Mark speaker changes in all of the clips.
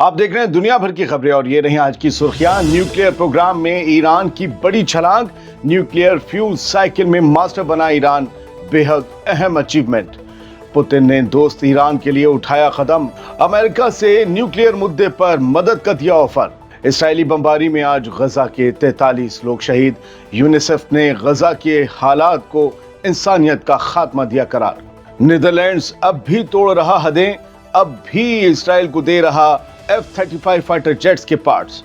Speaker 1: आप देख रहे हैं दुनिया भर की खबरें और ये रही आज की सुर्खियां। न्यूक्लियर प्रोग्राम में ईरान की बड़ी छलांग, न्यूक्लियर फ्यूल साइकिल में मास्टर बना ईरान, बेहद अहम अचीवमेंट। पुतिन ने दोस्त ईरान के लिए उठाया कदम, अमेरिका से न्यूक्लियर मुद्दे पर मदद का दिया ऑफर। इसराइली बमबारी में आज गजा के 43 लोग शहीद, यूनिसेफ ने गजा के हालात को इंसानियत का खात्मा दिया करार। नीदरलैंड्स अब भी तोड़ रहा हदें, अब भी इसराइल को दे रहा F-35 फाइटर जेट्स के पार्ट्स।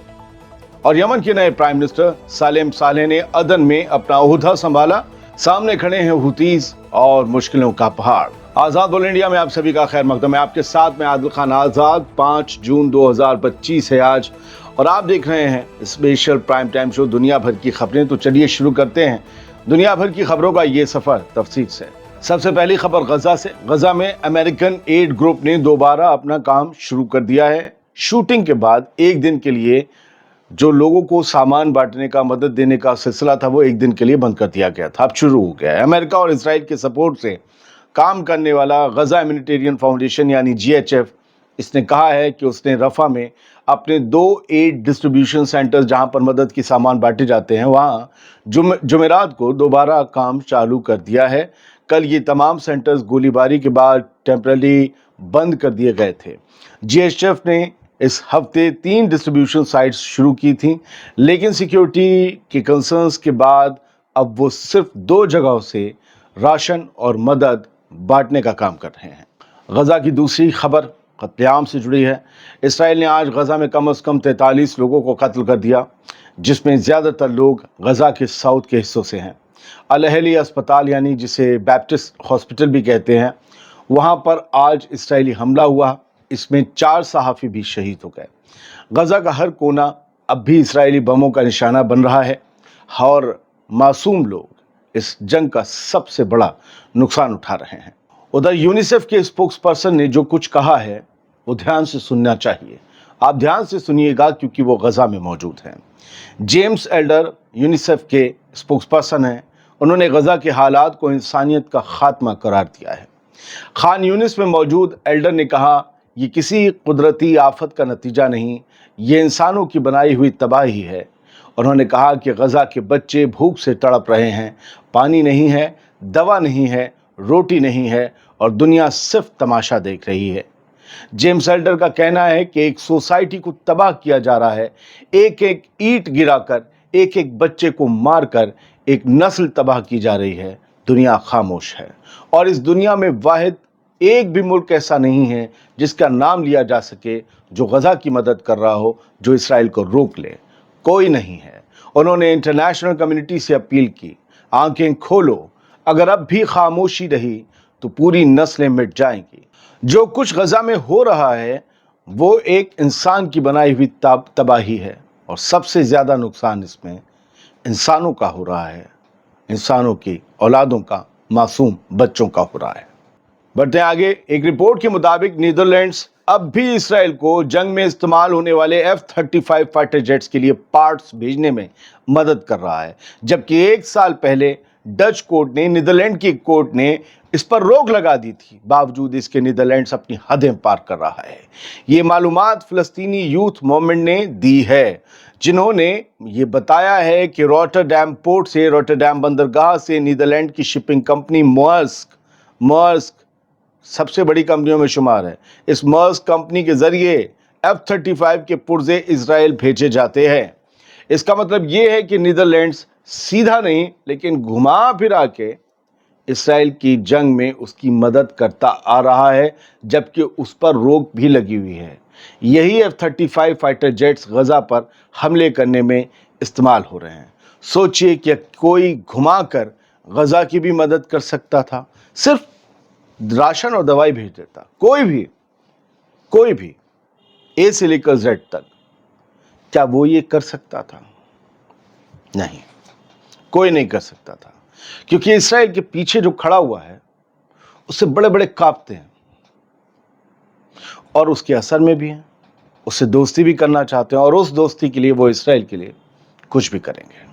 Speaker 1: और यमन के नए प्राइम मिनिस्टर सालेम सालेह ने अदन में अपना ओहदा संभाला, सामने खड़े हैं हुतीज और मुश्किलों का पहाड़। आजाद बोल इंडिया में आप सभी का खैर मकदम है। आपके साथ में आदिल खान आजाद। 5 जून 2025 है आज और आप देख रहे हैं स्पेशल प्राइम टाइम शो दुनिया भर की खबरें। तो चलिए शुरू करते हैं दुनिया भर की खबरों का ये सफर तफसील से। सबसे पहली खबर गजा से। गजा में अमेरिकन एड ग्रुप ने दोबारा अपना काम शुरू कर दिया है। शूटिंग के बाद एक दिन के लिए जो लोगों को सामान बांटने का, मदद देने का सिलसिला था, वो एक दिन के लिए बंद कर दिया गया था, अब शुरू हो गया है। अमेरिका और इसराइल के सपोर्ट से काम करने वाला गजा ह्यूमैनिटेरियन फाउंडेशन यानी GHF, इसने कहा है कि उसने रफा में अपने 2 एड डिस्ट्रीब्यूशन सेंटर्स जहां पर मदद की सामान बांटे जाते हैं, वहां जुमेरात को दोबारा काम चालू कर दिया है। कल ये तमाम सेंटर्स गोलीबारी के बाद टेम्पररी बंद कर दिए गए थे। GHF ने इस हफ्ते 3 डिस्ट्रीब्यूशन साइट्स शुरू की थी, लेकिन सिक्योरिटी के कंसर्न्स के बाद अब वो सिर्फ 2 जगहों से राशन और मदद बांटने का काम कर रहे हैं। गजा की दूसरी खबर कत्लेआम से जुड़ी है। इसराइल ने आज गजा में कम से कम 43 लोगों को कत्ल कर दिया, जिसमें ज़्यादातर लोग गजा के साउथ के हिस्सों से हैं। अल-अहली अस्पताल यानी जिसे बैप्टिस्ट हॉस्पिटल भी कहते हैं, वहाँ पर आज इसराइली हमला हुआ। इसमें 4 सहाफ़ी भी शहीद हो गए। गजा का हर कोना अब भी इसराइली बमों का निशाना बन रहा है और मासूम लोग इस जंग का सबसे बड़ा नुकसान उठा रहे हैं। उधर यूनिसेफ के स्पोक्स पर्सन ने जो कुछ कहा है वो ध्यान से सुनना चाहिए। आप ध्यान से सुनिएगा क्योंकि वो गजा में मौजूद हैं। जेम्स एल्डर यूनिसेफ के स्पोक्स पर्सन हैं। उन्होंने गजा के हालात को इंसानियत का खात्मा करार दिया है। खान यूनिस में मौजूद एल्डर ने कहा, ये किसी कुदरती आफत का नतीजा नहीं, ये इंसानों की बनाई हुई तबाही है। उन्होंने कहा कि गजा के बच्चे भूख से तड़प रहे हैं, पानी नहीं है, दवा नहीं है, रोटी नहीं है और दुनिया सिर्फ तमाशा देख रही है। जेम्स एल्डर का कहना है कि एक सोसाइटी को तबाह किया जा रहा है, एक एक ईंट गिराकर, एक एक बच्चे को मारकर एक नस्ल तबाह की जा रही है। दुनिया खामोश है और इस दुनिया में वाहिद एक भी मुल्क ऐसा नहीं है जिसका नाम लिया जा सके जो गजा की मदद कर रहा हो, जो इसराइल को रोक ले। कोई नहीं है। उन्होंने इंटरनेशनल कम्युनिटी से अपील की, आंखें खोलो, अगर अब भी खामोशी रही तो पूरी नस्लें मिट जाएंगी। जो कुछ गजा में हो रहा है वो एक इंसान की बनाई हुई तबाही है और सबसे ज़्यादा नुकसान इसमें इंसानों का हो रहा है, इंसानों की औलादों का, मासूम बच्चों का हो रहा है। बढ़ते आगे। एक रिपोर्ट के मुताबिक नीदरलैंड्स अब भी इसराइल को जंग में इस्तेमाल होने वाले F-35 फाइटर जेट्स के लिए पार्ट्स भेजने में मदद कर रहा है, जबकि 1 साल पहले डच कोर्ट ने, नीदरलैंड की कोर्ट ने इस पर रोक लगा दी थी। बावजूद इसके नीदरलैंड्स अपनी हदें पार कर रहा है। ये मालूमात फ़लस्तीनी यूथ मूवमेंट ने दी है, जिन्होंने ये बताया है कि रॉटरडैम पोर्ट से, रॉटरडैम बंदरगाह से नीदरलैंड की शिपिंग कंपनी मर्स्क सबसे बड़ी कंपनियों में शुमार है। इस मर्स्क कंपनी के जरिए F-35 के पुर्जे इसराइल भेजे जाते हैं। इसका मतलब ये है कि नीदरलैंड्स सीधा नहीं लेकिन घुमा फिरा के इसराइल की जंग में उसकी मदद करता आ रहा है, जबकि उस पर रोक भी लगी हुई है। यही F-35 फाइटर जेट्स गजा पर हमले करने में इस्तेमाल हो रहे हैं। सोचिए कि कोई घुमाकर गजा की भी मदद कर सकता था, सिर्फ राशन और दवाई भेज देता, कोई भी ए से लेकर जेड तक। क्या वो ये कर सकता था? नहीं, कोई नहीं कर सकता था, क्योंकि इसराइल के पीछे जो खड़ा हुआ है उससे बड़े बड़े कांपते हैं और उसके असर में भी हैं, उससे दोस्ती भी करना चाहते हैं और उस दोस्ती के लिए वो इसराइल के लिए कुछ भी करेंगे।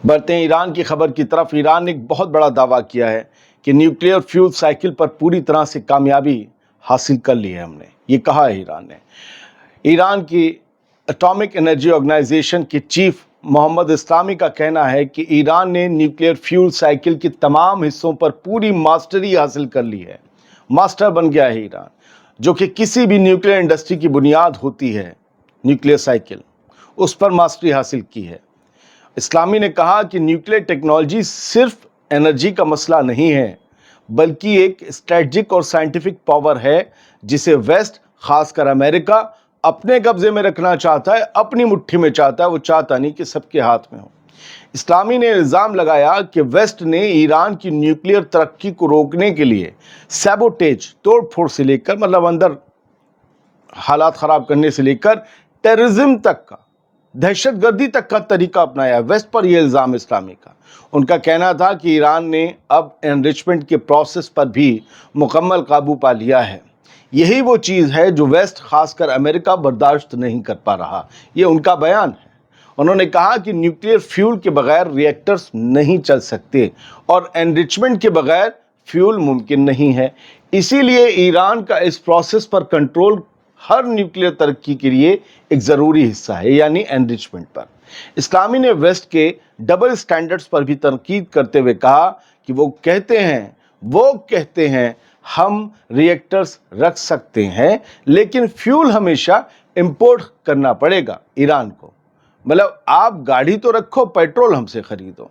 Speaker 1: बढ़ते हैं ईरान की खबर की तरफ। ईरान ने एक बहुत बड़ा दावा किया है कि न्यूक्लियर फ्यूल साइकिल पर पूरी तरह से कामयाबी हासिल कर ली है हमने, ये कहा है ईरान ने। ईरान की एटॉमिक एनर्जी ऑर्गेनाइजेशन के चीफ मोहम्मद इस्लामी का कहना है कि ईरान ने न्यूक्लियर फ्यूल साइकिल के तमाम हिस्सों पर पूरी मास्टरी हासिल कर ली है। मास्टर बन गया है ईरान, जो कि किसी भी न्यूक्लियर इंडस्ट्री की बुनियाद होती है। न्यूक्लियर साइकिल, उस पर मास्टरी हासिल की है। इस्लामी ने कहा कि न्यूक्लियर टेक्नोलॉजी सिर्फ एनर्जी का मसला नहीं है, बल्कि एक स्ट्रेटजिक और साइंटिफिक पावर है जिसे वेस्ट, खासकर अमेरिका, अपने कब्जे में रखना चाहता है, अपनी मुट्ठी में चाहता है। वो चाहता नहीं कि सबके हाथ में हो। इस्लामी ने इल्ज़ाम लगाया कि वेस्ट ने ईरान की न्यूक्लियर तरक्की को रोकने के लिए सैबोटेज, तोड़फोड़ से लेकर, मतलब अंदर हालात ख़राब करने से लेकर टेररिज्म तक का, दहशतगर्दी तक का तरीका अपनाया। वेस्ट पर यह इल्ज़ाम इस्लामी का। उनका कहना था कि ईरान ने अब एनरिचमेंट के प्रोसेस पर भी मुकम्मल काबू पा लिया है। यही वो चीज़ है जो वेस्ट, खासकर अमेरिका, बर्दाश्त नहीं कर पा रहा। ये उनका बयान है। उन्होंने कहा कि न्यूक्लियर फ्यूल के बगैर रिएक्टर्स नहीं चल सकते और एनरिचमेंट के बगैर फ्यूल मुमकिन नहीं है। इसीलिए ईरान का इस प्रोसेस पर कंट्रोल हर न्यूक्लियर तरक्की के लिए एक ज़रूरी हिस्सा है, यानी एनरिचमेंट पर। इस्लामी ने वेस्ट के डबल स्टैंडर्ड्स पर भी तनकीद करते हुए कहा कि वो कहते हैं हम रिएक्टर्स रख सकते हैं, लेकिन फ्यूल हमेशा इंपोर्ट करना पड़ेगा ईरान को। मतलब आप गाड़ी तो रखो, पेट्रोल हमसे खरीदो।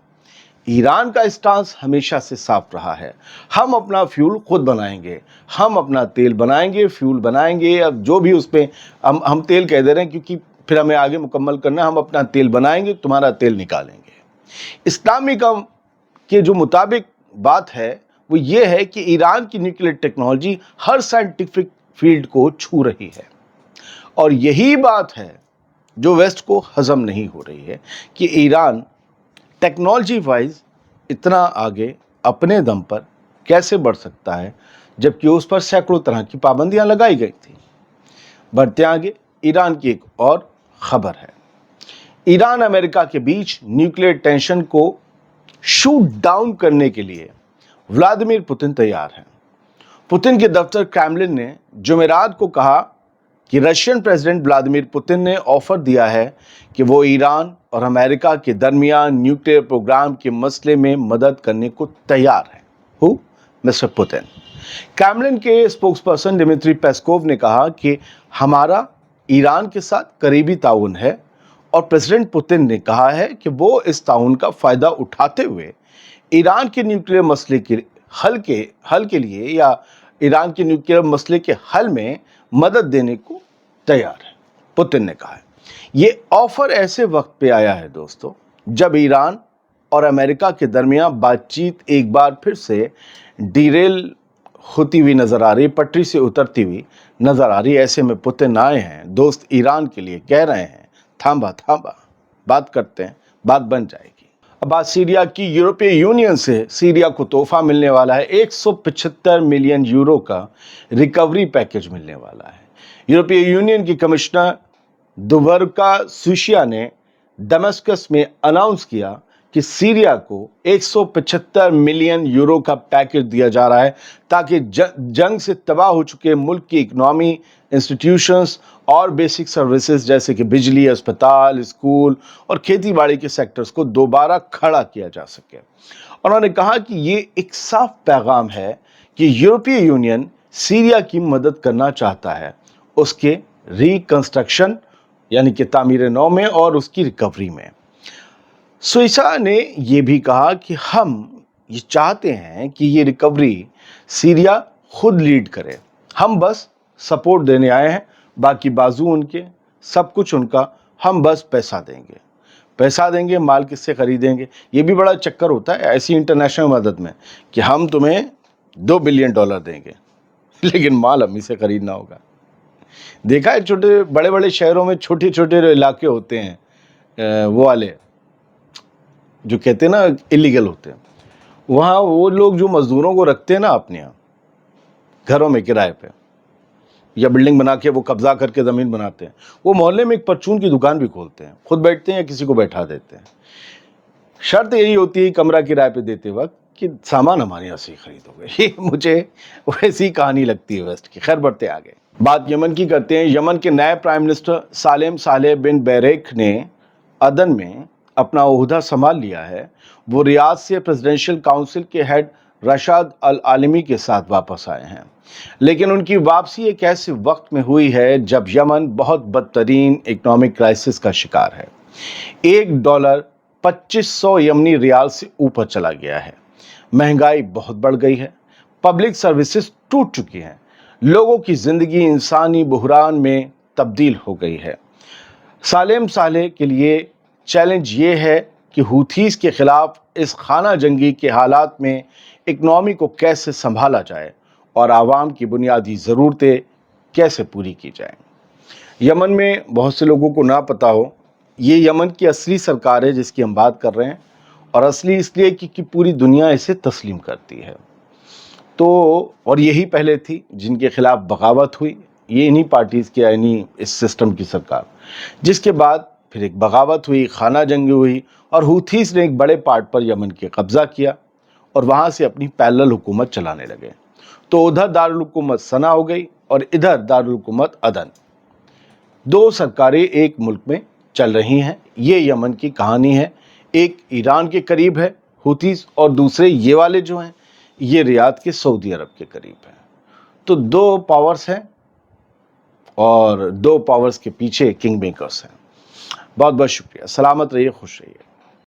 Speaker 1: ईरान का स्टांस हमेशा से साफ रहा है, हम अपना फ्यूल खुद बनाएंगे, हम अपना तेल बनाएंगे, फ्यूल बनाएंगे। अब जो भी उस पर हम तेल कह दे रहे हैं क्योंकि फिर हमें आगे मुकम्मल करना है। हम अपना तेल बनाएंगे, तुम्हारा तेल निकालेंगे। इस्लामी का के जो मुताबिक बात है वो ये है कि ईरान की न्यूक्लियर टेक्नोलॉजी हर साइंटिफिक फील्ड को छू रही है, और यही बात है जो वेस्ट को हजम नहीं हो रही है कि ईरान टेक्नोलॉजी वाइज इतना आगे अपने दम पर कैसे बढ़ सकता है, जबकि उस पर सैकड़ों तरह की पाबंदियां लगाई गई थी। बढ़ते आगे ईरान की एक और खबर है। ईरान अमेरिका के बीच न्यूक्लियर टेंशन को शूट डाउन करने के लिए व्लादिमीर पुतिन तैयार हैं। पुतिन के दफ्तर क्रेमलिन ने जुमेरात को कहा कि रशियन प्रेसिडेंट व्लादिमीर पुतिन ने ऑफर दिया है कि वो ईरान और अमेरिका के दरमियान न्यूक्लियर प्रोग्राम के मसले में मदद करने को तैयार है। हु? Mister Putin. क्रेमलिन के स्पोक्सपर्सन दिमित्री पेस्कोव ने कहा कि हमारा ईरान के साथ करीबी ताउन है, और प्रेसिडेंट पुतिन ने कहा है कि वो इस ताउन का फ़ायदा उठाते हुए ईरान के न्यूक्लियर मसले के हल के लिए या ईरान के न्यूक्लियर मसले के हल में मदद देने को तैयार है। पुतिन ने कहा है ये ऑफर ऐसे वक्त पे आया है दोस्तों, जब ईरान और अमेरिका के दरमियान बातचीत एक बार फिर से डिरेल होती हुई नजर आ रही, पटरी से उतरती हुई नजर आ रही। ऐसे में पुतिन आए हैं दोस्त ईरान के लिए, कह रहे हैं थांबा बात करते हैं, बात बन जाएगी। अब बात सीरिया की। यूरोपीय यूनियन से सीरिया को तोहफा मिलने वाला है। 175 मिलियन यूरो का रिकवरी पैकेज मिलने वाला है। यूरोपीय यूनियन की कमिश्नर दुबरका सुशिया ने दमिश्क में अनाउंस किया कि सीरिया को 175 मिलियन यूरो का पैकेज दिया जा रहा है, ताकि जंग से तबाह हो चुके मुल्क की इकोनॉमी, इंस्टीट्यूशंस और बेसिक सर्विसेज जैसे कि बिजली, अस्पताल, स्कूल और खेती बाड़ी के सेक्टर्स को दोबारा खड़ा किया जा सके। उन्होंने कहा कि ये एक साफ पैगाम है कि यूरोपीय यूनियन सीरिया की मदद करना चाहता है, उसके रिकंस्ट्रक्शन यानी कि तामीर नौ में और उसकी रिकवरी में। सुइसा ने यह भी कहा कि हम ये चाहते हैं कि ये रिकवरी सीरिया खुद लीड करे, हम बस सपोर्ट देने आए हैं, बाकी बाजू उनके, सब कुछ उनका, हम बस पैसा देंगे, माल किससे खरीदेंगे। ये भी बड़ा चक्कर होता है ऐसी इंटरनेशनल मदद में कि हम तुम्हें $2 बिलियन देंगे, लेकिन माल हम ही से खरीदना होगा। देखा है छोटे बड़े शहरों में छोटे छोटे इलाके होते हैं, वो वाले जो कहते हैं ना इलीगल होते हैं, वहाँ वो लोग जो मजदूरों को रखते हैं ना अपने यहाँ घरों में किराए पे या बिल्डिंग बना के वो कब्जा करके ज़मीन बनाते हैं, वो मोहल्ले में एक परचून की दुकान भी खोलते हैं, खुद बैठते हैं या किसी को बैठा देते हैं। शर्त यही होती है कमरा किराए पे देते वक्त कि सामान हमारे यहाँ से ही खरीदोगे। ये मुझे वैसी कहानी लगती है वेस्ट की। खैर बढ़ते आगे। बात यमन की करते हैं। यमन के नए प्राइम मिनिस्टर सालेम सालेह बिन बैरेक ने अदन में अपना ओहदा संभाल लिया है। वो रियाद से प्रेसिडेंशियल काउंसिल के हेड रशाद अल आलमी के साथ वापस आए हैं, लेकिन उनकी वापसी एक ऐसे वक्त में हुई है जब यमन बहुत बदतरीन इकोनॉमिक क्राइसिस का शिकार है। $1 2500 यमनी रियाल से ऊपर चला गया है। महंगाई बहुत बढ़ गई है। पब्लिक सर्विसेज टूट चुकी हैं। लोगों की जिंदगी इंसानी बुहरान में तब्दील हो गई है। सालेम सालेह के लिए चैलेंज ये है कि हुथीस के खिलाफ इस खाना जंगी के हालात में इकनॉमी को कैसे संभाला जाए और आवाम की बुनियादी ज़रूरतें कैसे पूरी की जाएं। यमन में बहुत से लोगों को ना पता हो, ये यमन की असली सरकार है जिसकी हम बात कर रहे हैं, और असली इसलिए कि पूरी दुनिया इसे तस्लीम करती है। तो और यही पहले थी जिनके खिलाफ बगावत हुई, ये इन्हीं पार्टीज़ की, यानी इस सिस्टम की सरकार। जिसके बाद फिर एक बगावत हुई, खाना जंगी हुई, और हुथीस ने एक बड़े पार्ट पर यमन के कब्ज़ा किया और वहाँ से अपनी पैरेलल हुकूमत चलाने लगे। तो उधर दारुल हुकूमत सना हो गई और इधर दारुल हुकूमत अदन। दो सरकारें एक मुल्क में चल रही हैं। ये यमन की कहानी है। एक ईरान के करीब है हुथीस, और दूसरे ये वाले जो हैं ये रियाद के सऊदी अरब के करीब हैं। तो दो पावर्स हैं और दो पावर्स के पीछे किंग मेकर्स हैं। बहुत बहुत शुक्रिया। सलामत रहिए, खुश रहिए।